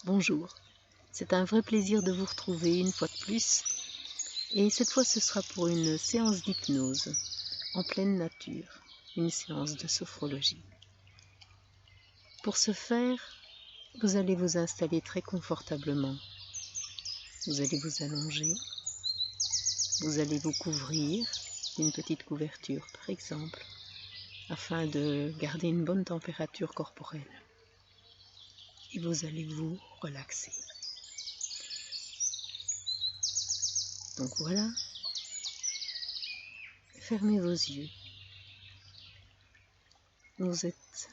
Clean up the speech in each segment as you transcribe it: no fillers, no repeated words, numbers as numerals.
Bonjour, c'est un vrai plaisir de vous retrouver une fois de plus, et cette fois ce sera pour une séance d'hypnose en pleine nature, une séance de sophrologie. Pour ce faire, vous allez vous installer très confortablement, vous allez vous allonger, vous allez vous couvrir d'une petite couverture par exemple, afin de garder une bonne température corporelle, et vous allez vous relaxer. Donc voilà, fermez vos yeux. Vous êtes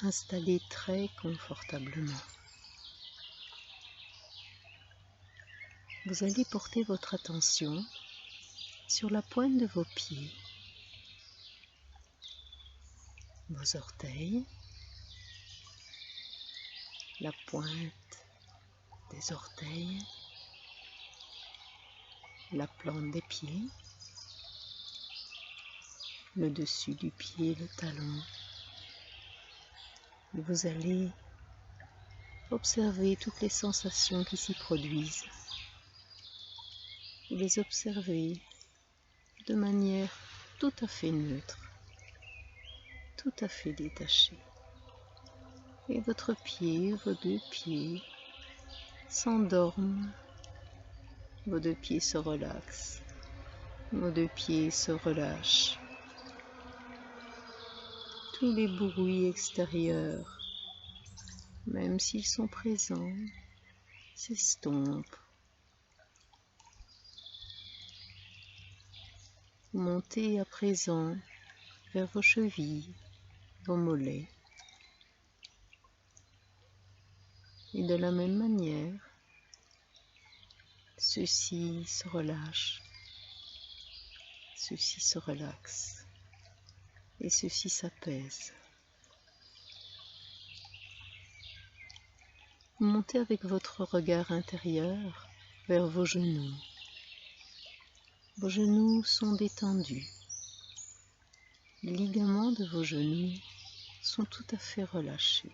installé très confortablement. Vous allez porter votre attention sur la pointe de vos pieds, vos orteils, la pointe des orteils, la plante des pieds, le dessus du pied, le talon. Et vous allez observer toutes les sensations qui s'y produisent. Vous les observez de manière tout à fait neutre, tout à fait détachée. Et votre pied, vos deux pieds s'endorment, vos deux pieds se relaxent, vos deux pieds se relâchent. Tous les bruits extérieurs, même s'ils sont présents, s'estompent. Montez à présent vers vos chevilles, vos mollets. Et de la même manière, ceux-ci se relâchent, ceux-ci se relaxent et ceux-ci s'apaisent. Montez avec votre regard intérieur vers vos genoux. Vos genoux sont détendus. Les ligaments de vos genoux sont tout à fait relâchés,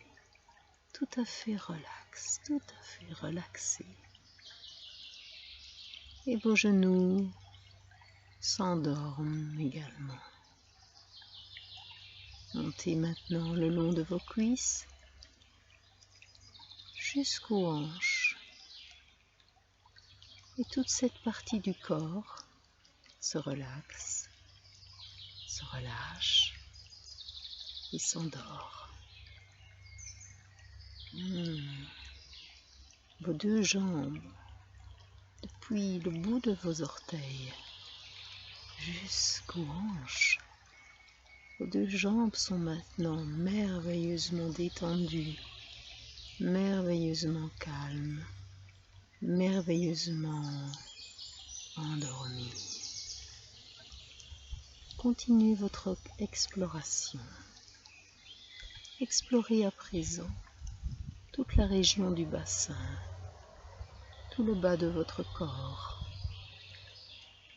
tout à fait relax, tout à fait relaxés. Et vos genoux s'endorment également. Montez maintenant le long de vos cuisses jusqu'aux hanches. Et toute cette partie du corps se relaxe, se relâche et s'endort. Vos deux jambes, depuis le bout de vos orteils jusqu'aux hanches, vos deux jambes sont maintenant merveilleusement détendues, merveilleusement calmes, merveilleusement endormies. Continuez votre exploration. Explorez à présent toute la région du bassin, tout le bas de votre corps,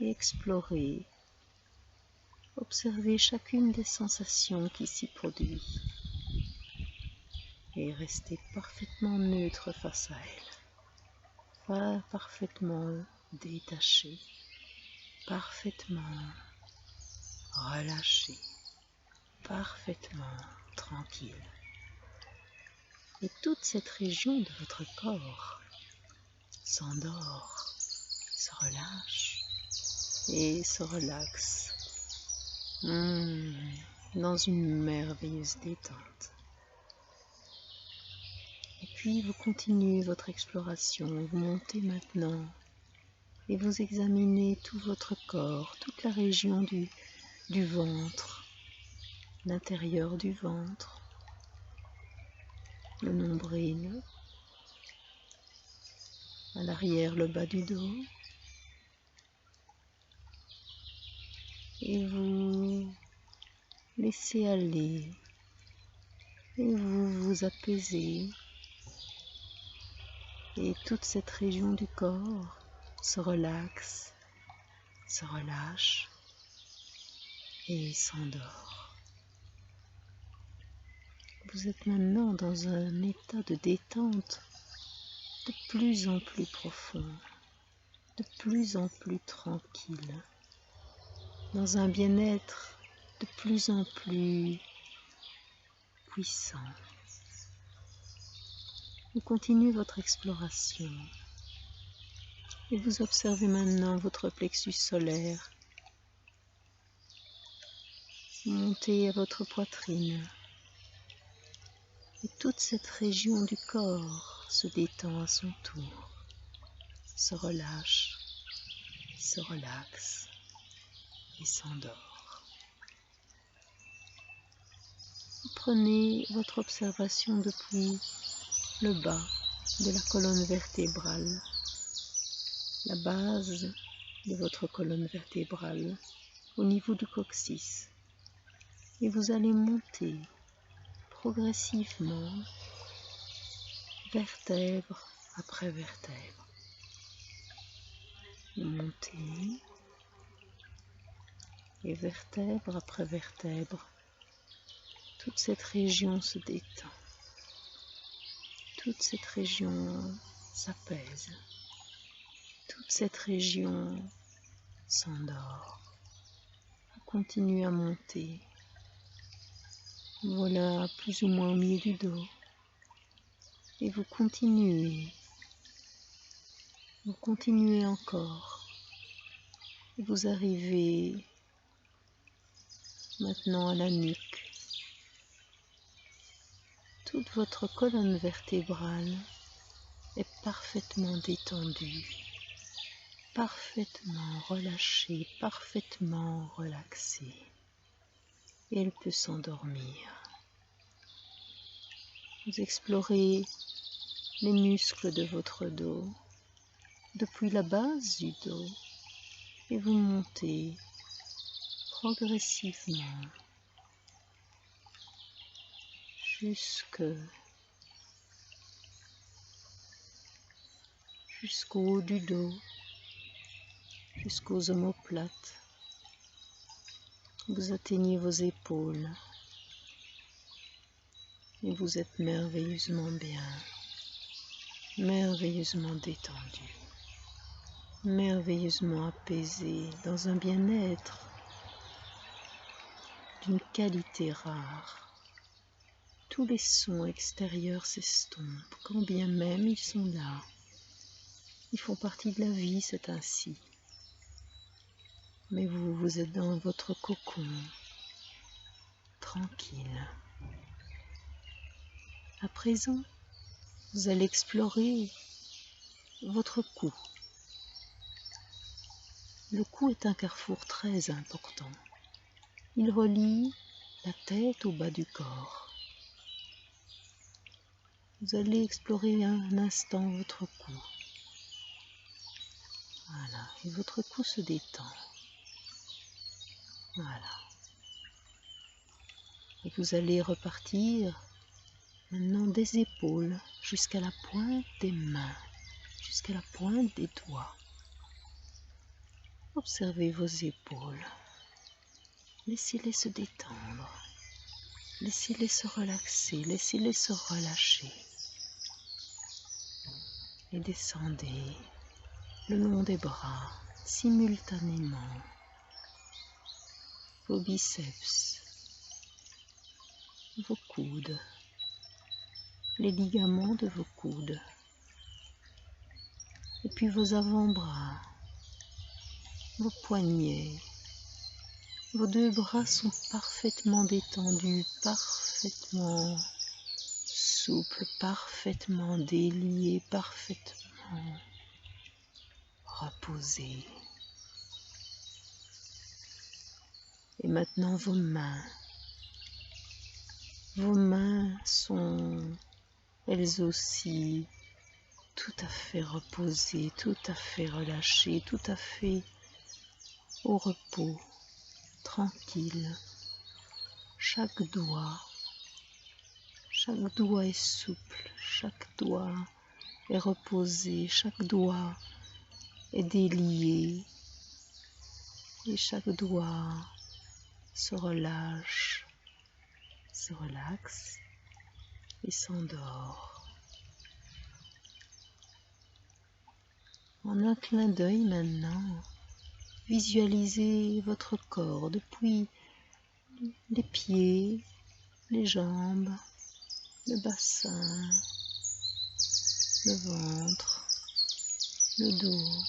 et explorez, observez chacune des sensations qui s'y produisent, et restez parfaitement neutre face à elles, parfaitement détaché, parfaitement relâché, parfaitement tranquille. Et toute cette région de votre corps s'endort, se relâche et se relaxe dans une merveilleuse détente. Et puis vous continuez votre exploration, vous montez maintenant et vous examinez tout votre corps, toute la région du ventre, l'intérieur du ventre, le nombril, à l'arrière le bas du dos, et vous laissez aller, et vous vous apaisez, et toute cette région du corps se relaxe, se relâche et s'endort. Vous êtes maintenant dans un état de détente de plus en plus profond, de plus en plus tranquille, dans un bien-être de plus en plus puissant. Vous continuez votre exploration et vous observez maintenant votre plexus solaire monter à votre poitrine. Et toute cette région du corps se détend à son tour, se relâche, se relaxe et s'endort. Vous prenez votre observation depuis le bas de la colonne vertébrale, la base de votre colonne vertébrale au niveau du coccyx. Et vous allez monter progressivement, vertèbre après vertèbre. Montez, et vertèbre après vertèbre, toute cette région se détend. Toute cette région s'apaise. Toute cette région s'endort. Vous continuez à monter. Voilà, plus ou moins au milieu du dos. Et vous continuez encore. Et vous arrivez maintenant à la nuque. Toute votre colonne vertébrale est parfaitement détendue, parfaitement relâchée, parfaitement relaxée. Et elle peut s'endormir. Vous explorez les muscles de votre dos, depuis la base du dos, et vous montez progressivement jusqu'au haut du dos, jusqu'aux omoplates. Vous atteignez vos épaules et vous êtes merveilleusement bien, merveilleusement détendu, merveilleusement apaisé, dans un bien-être d'une qualité rare. Tous les sons extérieurs s'estompent, quand bien même ils sont là. Ils font partie de la vie, c'est ainsi. Mais vous êtes dans votre cocon, tranquille. À présent, vous allez explorer votre cou. Le cou est un carrefour très important. Il relie la tête au bas du corps. Vous allez explorer un instant votre cou. Voilà, et votre cou se détend. Voilà. Et vous allez repartir maintenant des épaules jusqu'à la pointe des mains, jusqu'à la pointe des doigts. Observez vos épaules. Laissez-les se détendre. Laissez-les se relaxer. Laissez-les se relâcher. Et descendez le long des bras simultanément. Vos biceps, vos coudes, les ligaments de vos coudes. Et puis vos avant-bras, vos poignets. Vos deux bras sont parfaitement détendus, parfaitement souples, parfaitement déliés, parfaitement reposés. Et maintenant vos mains. Vos mains sont elles aussi tout à fait reposées, tout à fait relâchées, tout à fait au repos. Tranquille. Chaque doigt est souple, chaque doigt est reposé, chaque doigt est délié et chaque doigt se relâche, se relaxe et s'endort. En un clin d'œil maintenant, visualisez votre corps depuis les pieds, les jambes, le bassin, le ventre, le dos,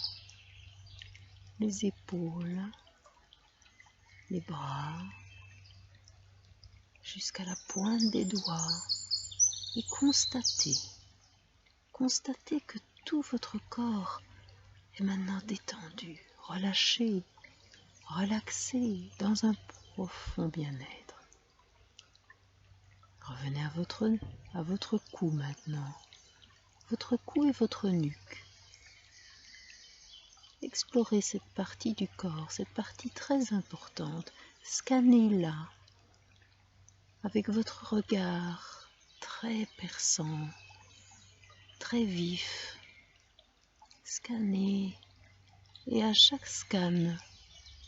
les épaules, les bras, jusqu'à la pointe des doigts et constatez que tout votre corps est maintenant détendu, relâché, relaxé dans un profond bien-être. Revenez à votre cou maintenant, votre cou et votre nuque. Explorez cette partie du corps, cette partie très importante. Scannez-la avec votre regard très perçant, très vif. Scannez et à chaque scan,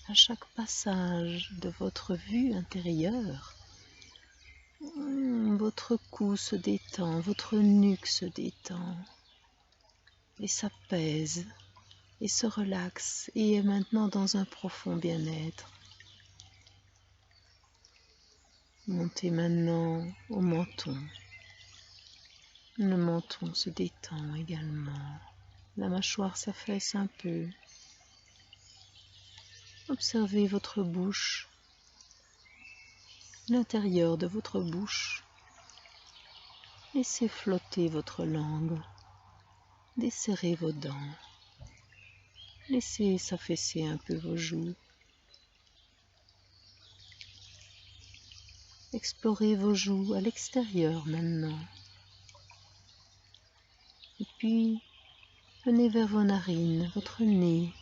à chaque passage de votre vue intérieure, votre cou se détend, votre nuque se détend et s'apaise et se relaxe et est maintenant dans un profond bien-être. Montez maintenant au menton. Le menton se détend également. La mâchoire s'affaisse un peu. Observez votre bouche, l'intérieur de votre bouche. Laissez flotter votre langue. Desserrez vos dents. Laissez s'affaisser un peu vos joues. Explorez vos joues à l'extérieur maintenant. Et puis, venez vers vos narines, votre nez.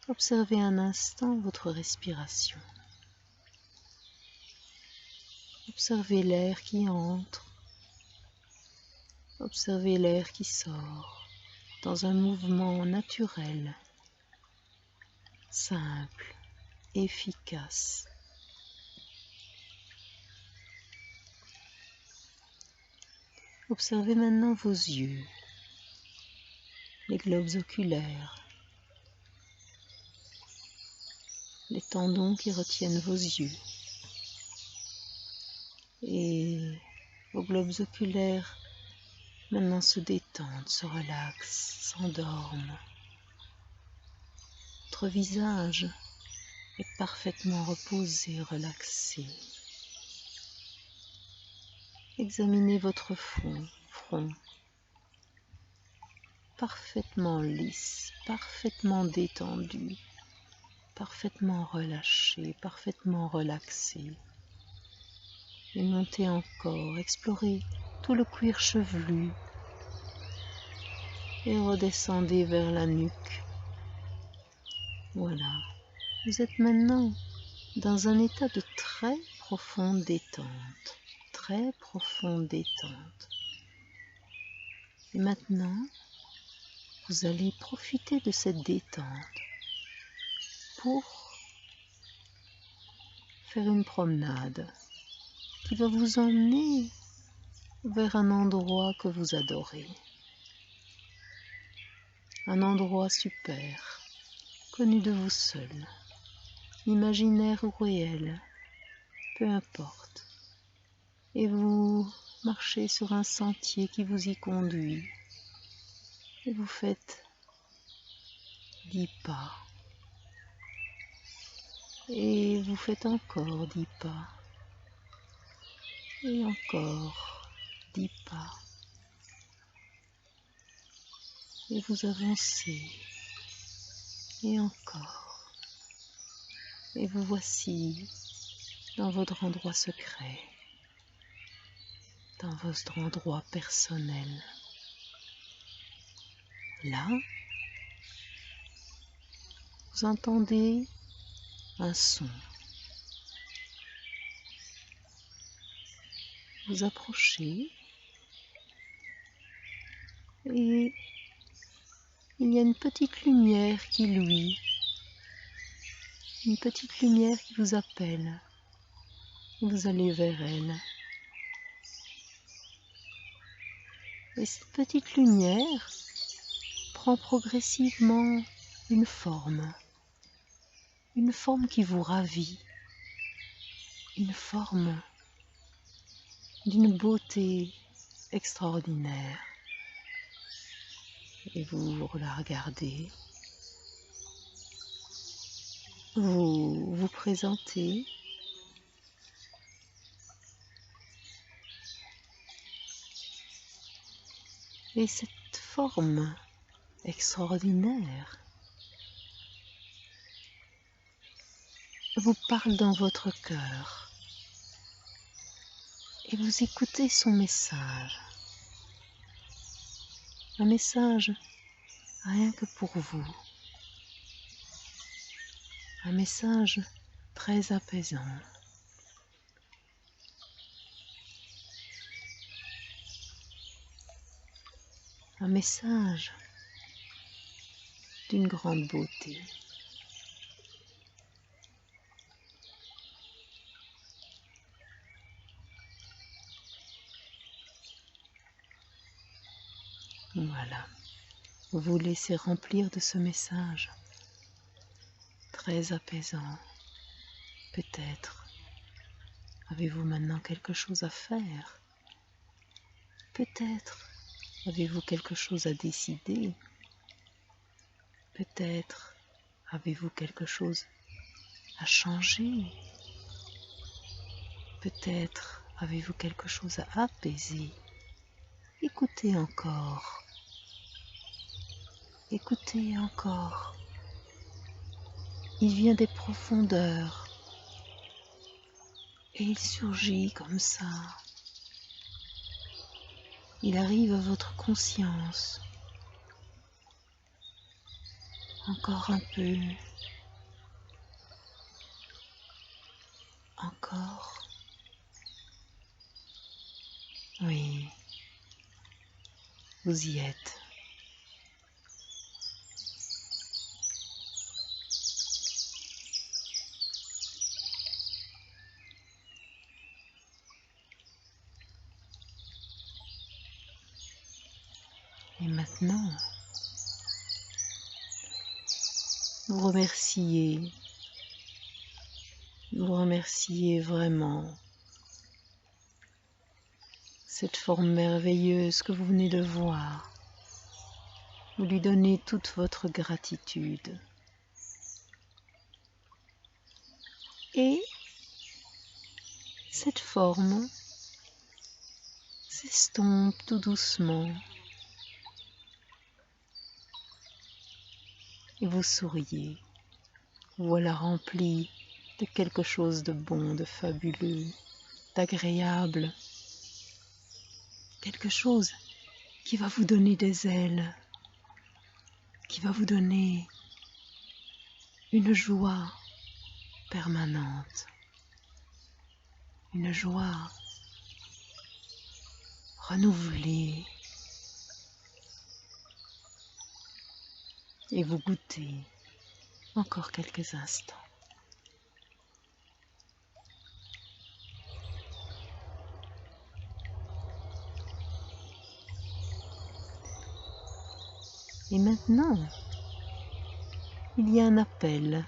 Observez un instant votre respiration. Observez l'air qui entre. Observez l'air qui sort dans un mouvement naturel, simple, efficace. Observez maintenant vos yeux, les globes oculaires, les tendons qui retiennent vos yeux. Et vos globes oculaires maintenant se détendent, se relaxent, s'endorment. Votre visage est parfaitement reposé, relaxé. Examinez votre front, parfaitement lisse, parfaitement détendu, parfaitement relâché, parfaitement relaxé. Et montez encore, explorez tout le cuir chevelu et redescendez vers la nuque. Voilà, vous êtes maintenant dans un état de très profonde détente, très profonde détente. Et maintenant, vous allez profiter de cette détente pour faire une promenade qui va vous emmener vers un endroit que vous adorez. Un endroit super, connu de vous seul, imaginaire ou réel, peu importe. Et vous marchez sur un sentier qui vous y conduit. Et vous faites 10 pas. Et vous faites encore 10 pas. Et encore 10 pas. Et vous avancez. Et encore. Et vous voici dans votre endroit secret, dans votre endroit personnel. Là, vous entendez un son. Vous approchez et il y a une petite lumière qui luit, une petite lumière qui vous appelle. Vous allez vers elle. Et cette petite lumière prend progressivement une forme qui vous ravit, une forme d'une beauté extraordinaire. Et vous la regardez, vous vous présentez, et cette forme extraordinaire vous parle dans votre cœur et vous écoutez son message. Un message rien que pour vous. Un message très apaisant. Un message d'une grande beauté. Voilà, vous vous laissez remplir de ce message très apaisant. Peut-être avez-vous maintenant quelque chose à faire. Peut-être avez-vous quelque chose à décider. Peut-être avez-vous quelque chose à changer. Peut-être avez-vous quelque chose à apaiser. Écoutez encore. Écoutez encore. Il vient des profondeurs et il surgit comme ça. Il arrive à votre conscience. Encore un peu. Encore. Oui, vous y êtes. Et maintenant, vous remerciez vraiment cette forme merveilleuse que vous venez de voir. Vous lui donnez toute votre gratitude. Et cette forme s'estompe tout doucement. Et vous souriez. Vous voilà rempli de quelque chose de bon, de fabuleux, d'agréable. Quelque chose qui va vous donner des ailes, qui va vous donner une joie permanente, une joie renouvelée. Et vous goûtez encore quelques instants. Et maintenant, il y a un appel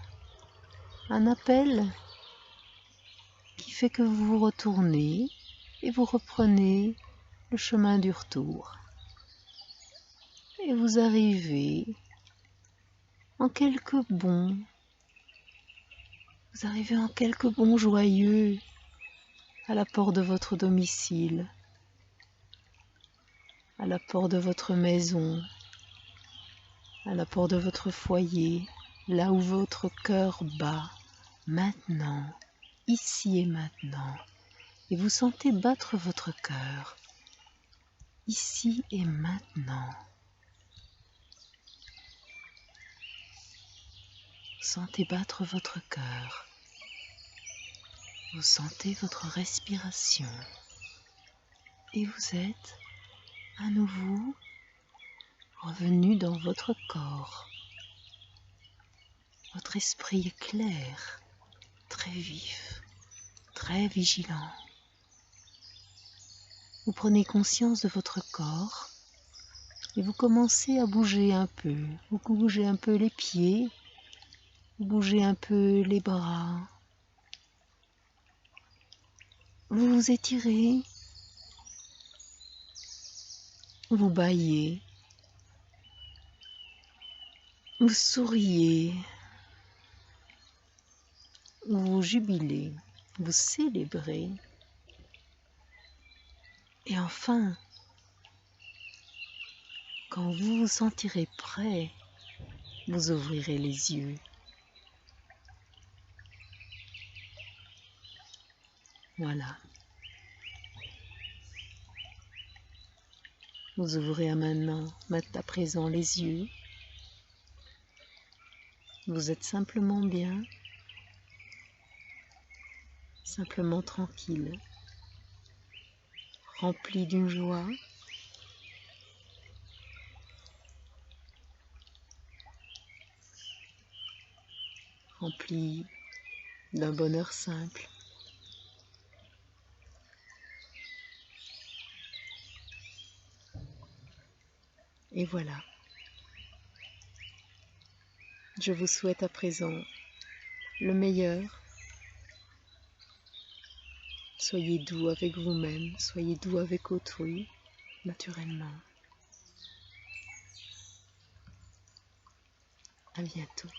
qui fait que vous vous retournez et vous reprenez le chemin du retour. Et vous arrivez en quelques bonds, joyeux à la porte de votre domicile, à la porte de votre maison, à la porte de votre foyer, là où votre cœur bat, maintenant, ici et maintenant. Et vous sentez battre votre cœur, ici et maintenant. Sentez battre votre cœur. Vous sentez votre respiration. Et vous êtes à nouveau revenu dans votre corps. Votre esprit est clair, très vif, très vigilant. Vous prenez conscience de votre corps Et vous commencez à bouger un peu. Vous bougez un peu les pieds, vous bougez un peu les bras. Vous vous étirez, vous bâillez, vous souriez, vous jubilez, vous célébrez. Et enfin, quand vous vous sentirez prêt, vous ouvrirez les yeux. Voilà. Vous ouvrez à présent les yeux. Vous êtes simplement bien, simplement tranquille, rempli d'une joie, rempli d'un bonheur simple. Et voilà. Je vous souhaite à présent le meilleur. Soyez doux avec vous-même, soyez doux avec autrui, naturellement. À bientôt.